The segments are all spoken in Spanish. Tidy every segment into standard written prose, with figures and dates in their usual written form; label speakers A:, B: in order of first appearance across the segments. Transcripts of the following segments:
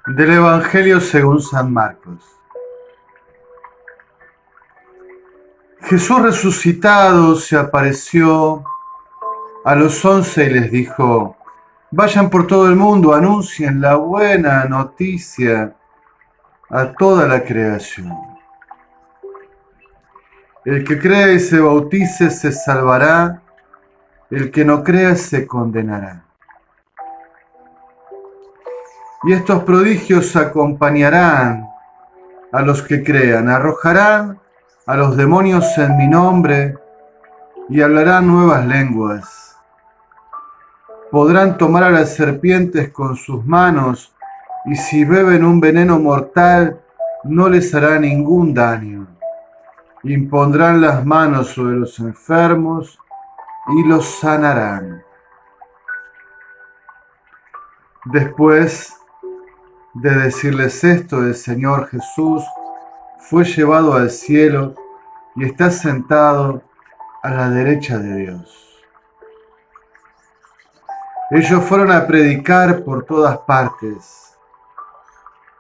A: Del Evangelio según San Marcos. Jesús resucitado se apareció a los 11 y les dijo: vayan por todo el mundo, anuncien la buena noticia a toda la creación. El que crea y se bautice se salvará, el que no crea se condenará. Y estos prodigios acompañarán a los que crean, arrojarán a los demonios en mi nombre y hablarán nuevas lenguas. Podrán tomar a las serpientes con sus manos y si beben un veneno mortal no les hará ningún daño. Impondrán las manos sobre los enfermos y los sanarán. Después de decirles esto, el Señor Jesús fue llevado al cielo y está sentado a la derecha de Dios. Ellos fueron a predicar por todas partes,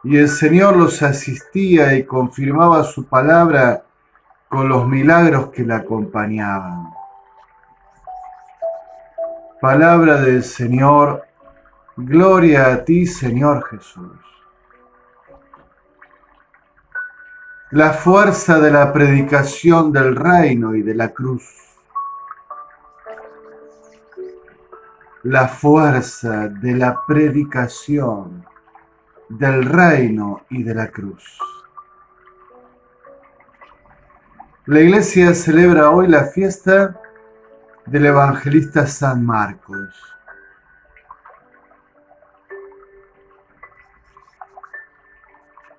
A: y el Señor los asistía y confirmaba su palabra con los milagros que la acompañaban. Palabra del Señor, gloria a ti, Señor Jesús. La fuerza de la predicación del reino y de la cruz. La fuerza de la predicación del reino y de la cruz. La Iglesia celebra hoy la fiesta del evangelista San Marcos.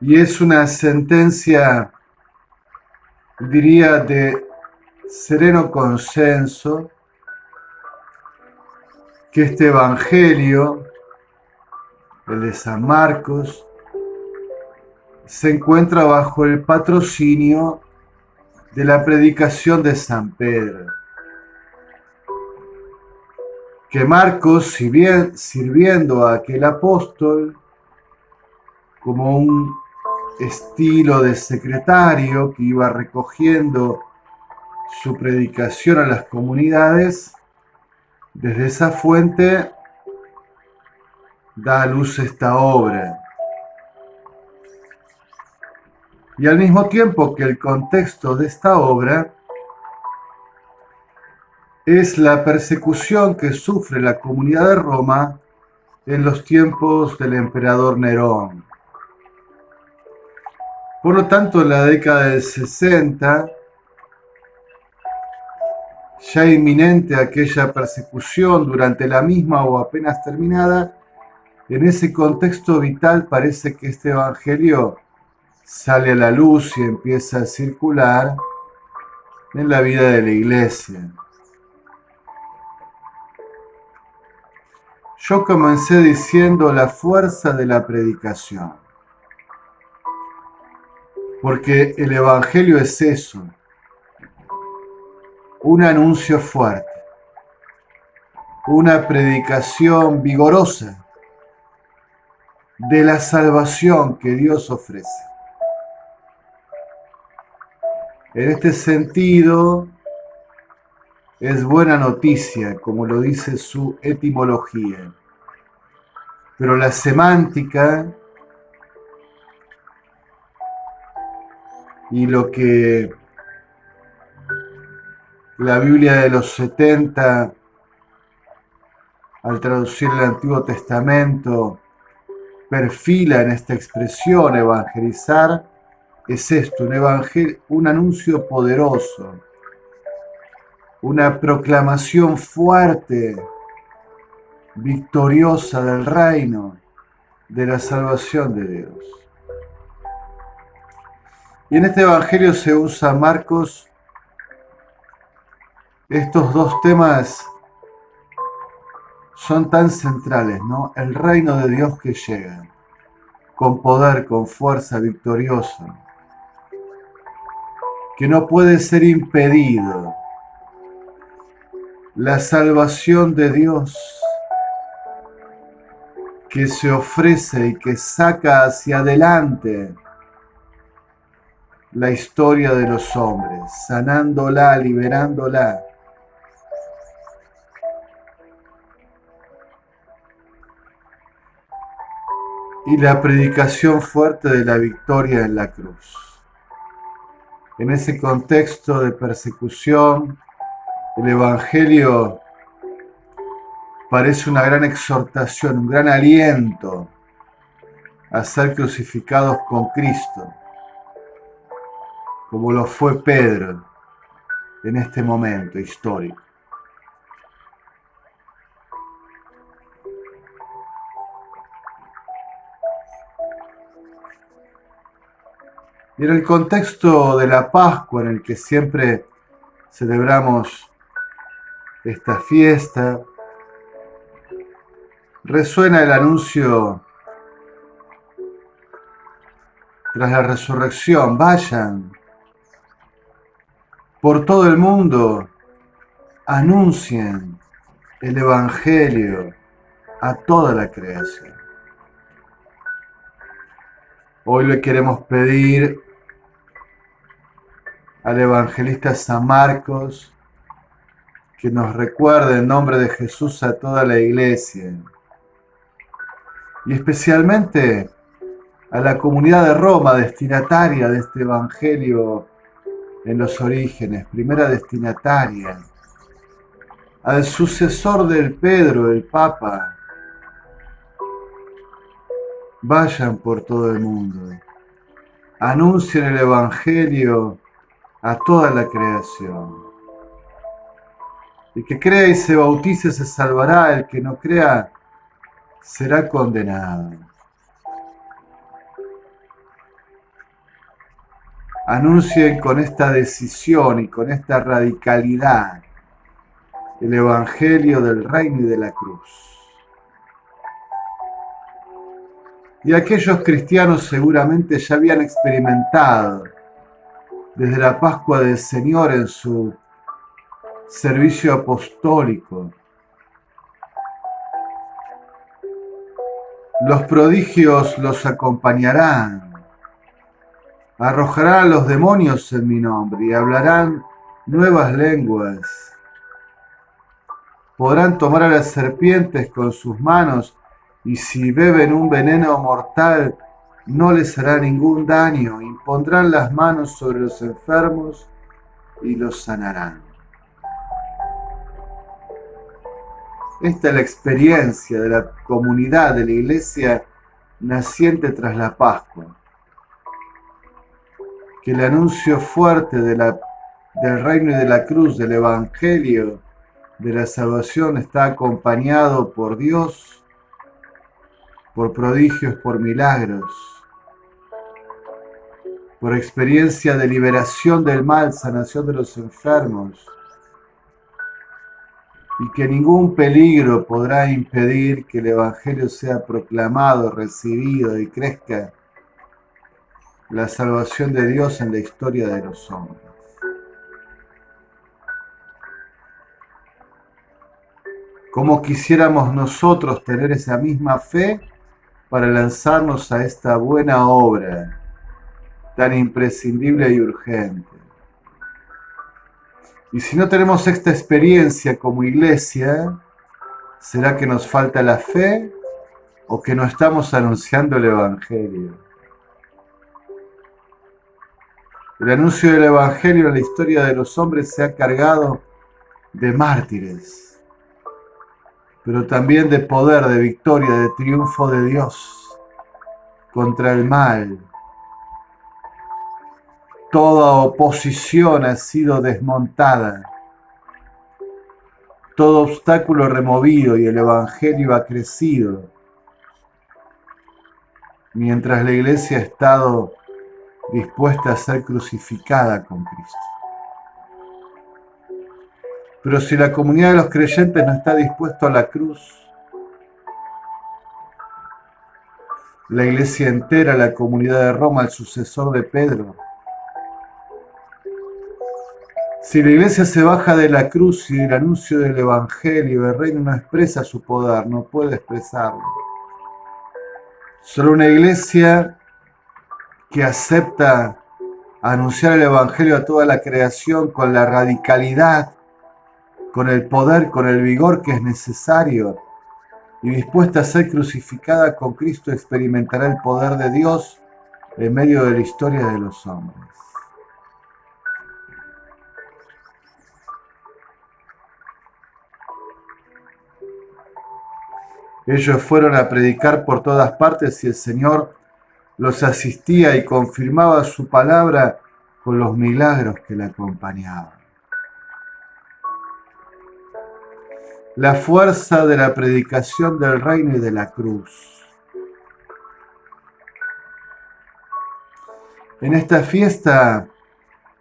A: Y es una sentencia, diría, de sereno consenso, que este evangelio, el de San Marcos, se encuentra bajo el patrocinio de la predicación de San Pedro. Que Marcos, si bien sirviendo a aquel apóstol como un estilo de secretario que iba recogiendo su predicación a las comunidades, desde esa fuente da a luz esta obra. Y al mismo tiempo que el contexto de esta obra es la persecución que sufre la comunidad de Roma en los tiempos del emperador Nerón. Por lo tanto, en la década del 60, ya inminente aquella persecución durante la misma o apenas terminada, en ese contexto vital parece que este evangelio sale a la luz y empieza a circular en la vida de la iglesia. Yo comencé diciendo la fuerza de la predicación, porque el evangelio es eso, un anuncio fuerte, una predicación vigorosa de la salvación que Dios ofrece. En este sentido, es buena noticia, como lo dice su etimología, pero la semántica y lo que la Biblia de los 70, al traducir el Antiguo Testamento, perfila en esta expresión evangelizar, es esto, un anuncio poderoso, una proclamación fuerte, victoriosa del reino, de la salvación de Dios. Y en este evangelio según San Marcos, estos dos temas son tan centrales, ¿no? El reino de Dios que llega, con poder, con fuerza victoriosa, que no puede ser impedido. La salvación de Dios, que se ofrece y que saca hacia adelante la historia de los hombres, sanándola, liberándola. Y la predicación fuerte de la victoria en la cruz. En ese contexto de persecución, el Evangelio parece una gran exhortación, un gran aliento a ser crucificados con Cristo, como lo fue Pedro en este momento histórico. Y en el contexto de la Pascua, en el que siempre celebramos esta fiesta, resuena el anuncio tras la resurrección: vayan por todo el mundo, anuncien el Evangelio a toda la creación. Hoy le queremos pedir al evangelista San Marcos que nos recuerde en nombre de Jesús a toda la iglesia y especialmente a la comunidad de Roma, destinataria de este evangelio en los orígenes, primera destinataria, al sucesor del Pedro, el Papa. Vayan por todo el mundo, anuncien el evangelio a toda la creación. El que crea y se bautice se salvará, el que no crea será condenado. Anuncien con esta decisión y con esta radicalidad el evangelio del reino y de la cruz. Y aquellos cristianos seguramente ya habían experimentado desde la Pascua del Señor en su servicio apostólico los prodigios los acompañarán, arrojarán a los demonios en mi nombre y hablarán nuevas lenguas. Podrán tomar a las serpientes con sus manos y si beben un veneno mortal no les hará ningún daño. Impondrán las manos sobre los enfermos y los sanarán. Esta es la experiencia de la comunidad de la iglesia naciente tras la Pascua. Que el anuncio fuerte del reino y de la cruz, del evangelio, de la salvación está acompañado por Dios, por prodigios, por milagros, por experiencia de liberación del mal, sanación de los enfermos, y que ningún peligro podrá impedir que el evangelio sea proclamado, recibido y crezca la salvación de Dios en la historia de los hombres. Como quisiéramos nosotros tener esa misma fe para lanzarnos a esta buena obra tan imprescindible y urgente. Y si no tenemos esta experiencia como iglesia, ¿será que nos falta la fe o que no estamos anunciando el evangelio? El anuncio del evangelio en la historia de los hombres se ha cargado de mártires, pero también de poder, de victoria, de triunfo de Dios contra el mal. Toda oposición ha sido desmontada, todo obstáculo removido y el evangelio ha crecido, mientras la iglesia ha estado dispuesta a ser crucificada con Cristo. Pero si la comunidad de los creyentes no está dispuesta a la cruz, la iglesia entera, la comunidad de Roma, el sucesor de Pedro, si la iglesia se baja de la cruz y el anuncio del evangelio, el reino no expresa su poder, no puede expresarlo. Solo una iglesia que acepta anunciar el Evangelio a toda la creación con la radicalidad, con el poder, con el vigor que es necesario y dispuesta a ser crucificada con Cristo, experimentará el poder de Dios en medio de la historia de los hombres. Ellos fueron a predicar por todas partes y el Señor los asistía y confirmaba su palabra con los milagros que la acompañaban. La fuerza de la predicación del reino y de la cruz. En esta fiesta,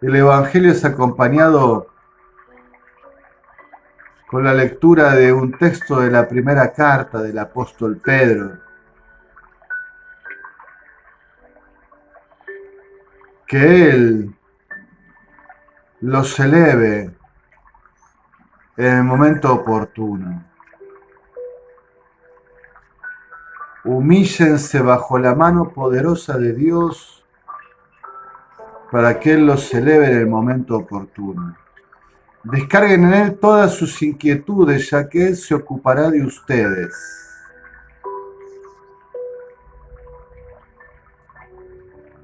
A: el Evangelio es acompañado con la lectura de un texto de la primera carta del apóstol Pedro, que él los eleve en el momento oportuno. Humíllense bajo la mano poderosa de Dios para que Él los eleve en el momento oportuno. Descarguen en Él todas sus inquietudes, ya que Él se ocupará de ustedes.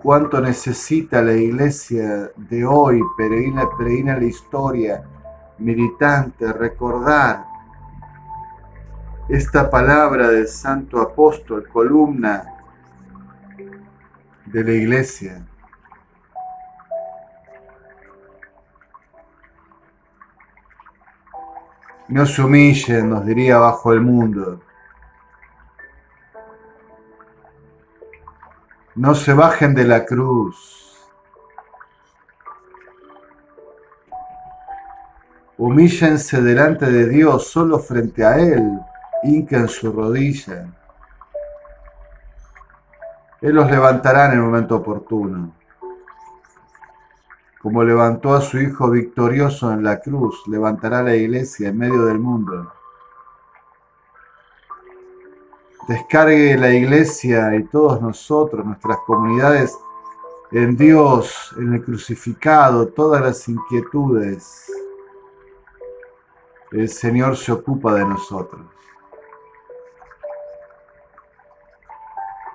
A: ¿Cuánto necesita la iglesia de hoy, peregrina la historia, militante, recordar esta palabra del santo apóstol, columna de la iglesia? No se humillen, nos diría bajo el mundo. No se bajen de la cruz. Humíllense delante de Dios, solo frente a Él. Hinquen su rodilla. Él los levantará en el momento oportuno. Como levantó a su Hijo victorioso en la cruz, levantará la iglesia en medio del mundo. Descargue la iglesia y todos nosotros, nuestras comunidades, en Dios, en el crucificado, todas las inquietudes. El Señor se ocupa de nosotros.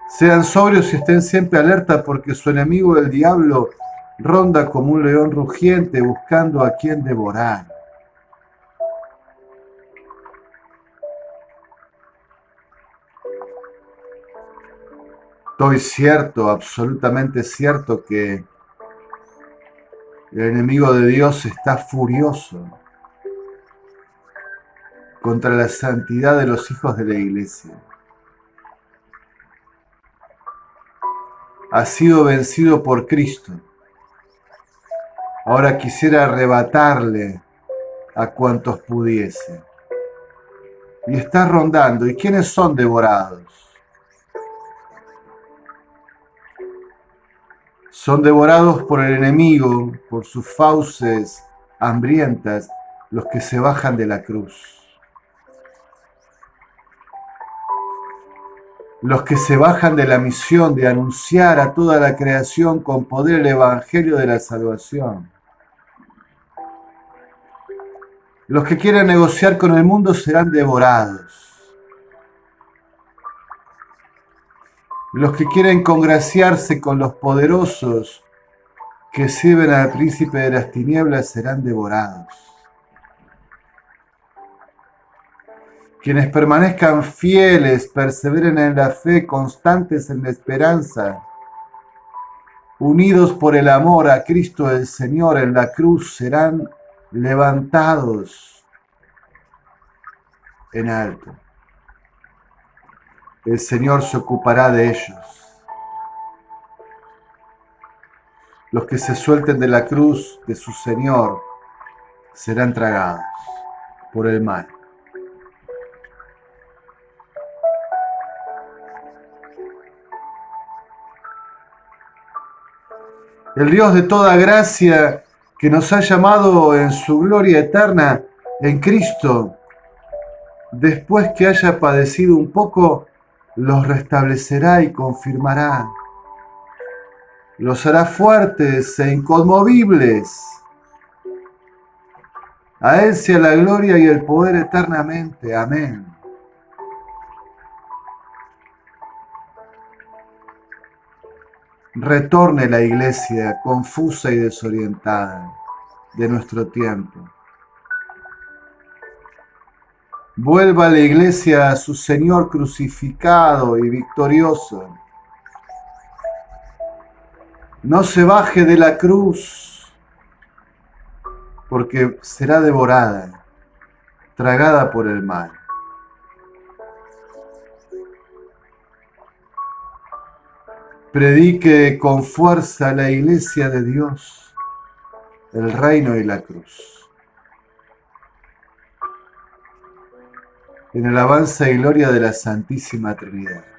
A: Sean sobrios y estén siempre alerta, porque su enemigo, el diablo, ronda como un león rugiente buscando a quien devorar. Estoy cierto, absolutamente cierto, que el enemigo de Dios está furioso contra la santidad de los hijos de la iglesia. Ha sido vencido por Cristo. Ahora quisiera arrebatarle a cuantos pudiese. Y está rondando. ¿Y quiénes son devorados? Son devorados por el enemigo, por sus fauces hambrientas, los que se bajan de la cruz. Los que se bajan de la misión de anunciar a toda la creación con poder el Evangelio de la salvación. Los que quieren negociar con el mundo serán devorados. Los que quieren congraciarse con los poderosos que sirven al príncipe de las tinieblas serán devorados. Quienes permanezcan fieles, perseveren en la fe, constantes en la esperanza, unidos por el amor a Cristo el Señor en la cruz, serán levantados en alto. El Señor se ocupará de ellos. Los que se suelten de la cruz de su Señor serán tragados por el mal. El Dios de toda gracia, que nos ha llamado en su gloria eterna en Cristo, después que haya padecido un poco, los restablecerá y confirmará, los hará fuertes e inconmovibles. A Él sea la gloria y el poder eternamente. Amén. Retorne la iglesia confusa y desorientada de nuestro tiempo. Vuelva la iglesia a su Señor crucificado y victorioso. No se baje de la cruz, porque será devorada, tragada por el mal. Predique con fuerza la iglesia de Dios, el reino y la cruz. En alabanza y gloria de la Santísima Trinidad.